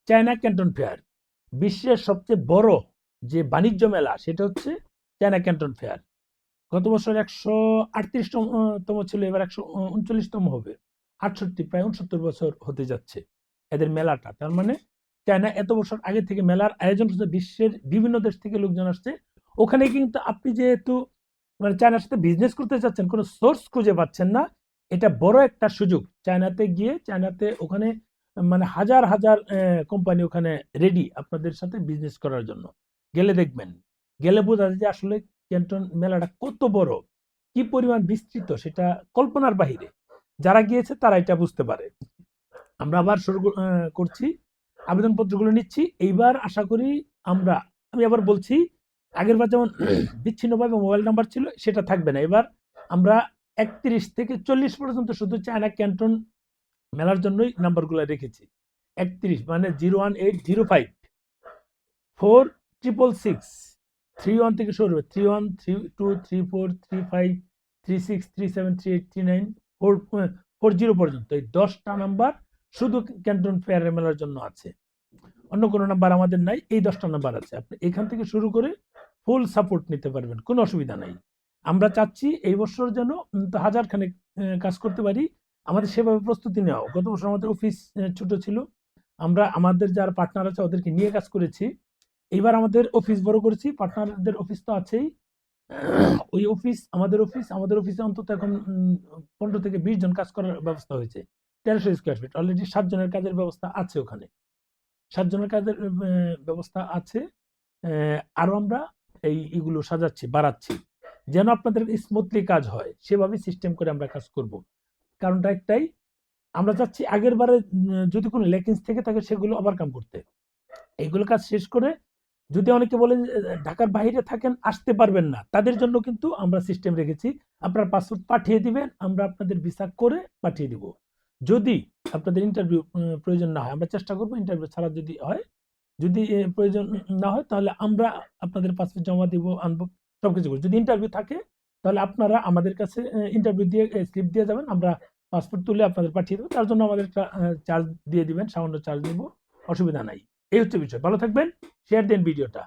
China Canton fair বিশ্বের সবচেয়ে বড় যে বাণিজ্য মেলা সেটা হচ্ছে চায়না ক্যান্টন ফেয়ার। গত বছর 138তম ছিল, এবার 139তম হবে। 68 প্রায় 69 বছর হতে যাচ্ছে এদের মেলাটা। তার মানে চায়না এত বছর আগে থেকে মেলার আয়োজন করছে, বিশ্বের বিভিন্ন দেশ থেকে লোকজন আসছে ওখানে। কিন্তু আপনি যেহেতু মানে চায়নার সাথে বিজনেস করতে চাচ্ছেন, কোনো সোর্স খুঁজে পাচ্ছেন না, এটা বড় একটা সুযোগ। চায়নাতে গিয়ে চায়নাতে ওখানে মানে হাজার হাজার কোম্পানি ওখানে রেডি আপনাদের সাথে বিজনেস করার জন্য। গেলে দেখবেন, গেলে বোঝা যায় যে আসলে ক্যান্টন মেলাটা কত বড়, কি পরিমাণ বিস্তৃত, সেটা কল্পনার বাহিরে। যারা গিয়েছে তারা এটা বুঝতে পারে। আমরা আবার শুরু করছি, আবেদনপত্রগুলো নিচ্ছি এইবার। আশা করি আমি আবার বলছি, আগের বার যেমন বিচ্ছিন্নভাবে মোবাইল নাম্বার ছিল সেটা থাকবে না। এবার আমরা 31 থেকে 40 পর্যন্ত শুধু চায়না ক্যান্টন মেলার জন্যই নাম্বারগুলো রেখেছি। 31 মানে 01805 4666 31 থেকে শুরু হবে, 31 32 34 35 36 37 38 39 40 পর্যন্ত। এই 10টা নাম্বার শুধু ক্যান্টন ফেয়ার মেলার জন্য আছে, অন্য কোনো নাম্বার আমাদের নাই। এই 10টা নাম্বার আছে, আপনি এখান থেকে শুরু করে ফুল সাপোর্ট নিতে পারবেন, কোনো অসুবিধা নাই। আমরা চাচ্ছি এই বছর যেন হাজার খানেক কাজ করতে পারি। আমাদের সেভাবে প্রস্তুতি নেওয়া। গত বছর আমাদের অফিস ছোট ছিল, আমরা আমাদের যারা পার্টনার আছে ওদেরকে নিয়ে কাজ করেছি। এইবার আমাদের অফিস বড় করেছি, পার্টনারদের অফিস তো আছেই। ওই অফিস আমাদের অফিসে অন্তত এখন 15 থেকে 20 জন কাজ করার ব্যবস্থা হয়েছে। 1300 স্কোয়ার ফিট, অলরেডি 7 জনের কাজের ব্যবস্থা আছে ওখানে। 7 জনের কাজের ব্যবস্থা আছে। আরো আমরা এইগুলো সাজাচ্ছি, বাড়াচ্ছি, যেন আপনাদের স্মুথলি কাজ হয় সেভাবে সিস্টেম করে আমরা কাজ করব। কারণটা একটাই, আমরা চাচ্ছি আগের বারে যদি কোনো লেকিংস থেকে থাকে সেগুলো ওভারকাম করতে। এইগুলো কাজ শেষ করে, যদি অনেকে বলেন ঢাকার বাইরে থাকেন আসতে পারবেন না, তাদের জন্য কিন্তু আমরা সিস্টেম রেখেছি। আপনার পাসপোর্ট পাঠিয়ে দিবেন, আমরা আপনাদের ভিসা করে পাঠিয়ে দিব। যদি আপনাদের ইন্টারভিউ প্রয়োজন না হয়, আমরা চেষ্টা করবো ইন্টারভিউ ছাড়া যদি হয়। যদি প্রয়োজন না হয় তাহলে আমরা আপনাদের পাসপোর্ট জমা দিব, আনবো, সবকিছু করবো। যদি ইন্টারভিউ থাকে তাহলে আপনারা আমাদের কাছে ইন্টারভিউ দিয়ে স্লিপ দিয়ে যাবেন, আমরা পাসপোর্ট তুলে আপনাদের পাঠিয়ে দেবো। তার জন্য আমাদের একটা চার্জ দিয়ে দিবেন, সামান্য চার্জ দিব, অসুবিধা নাই। এই হচ্ছে বিষয়। ভালো থাকবেন, শেয়ার দেন ভিডিওটা।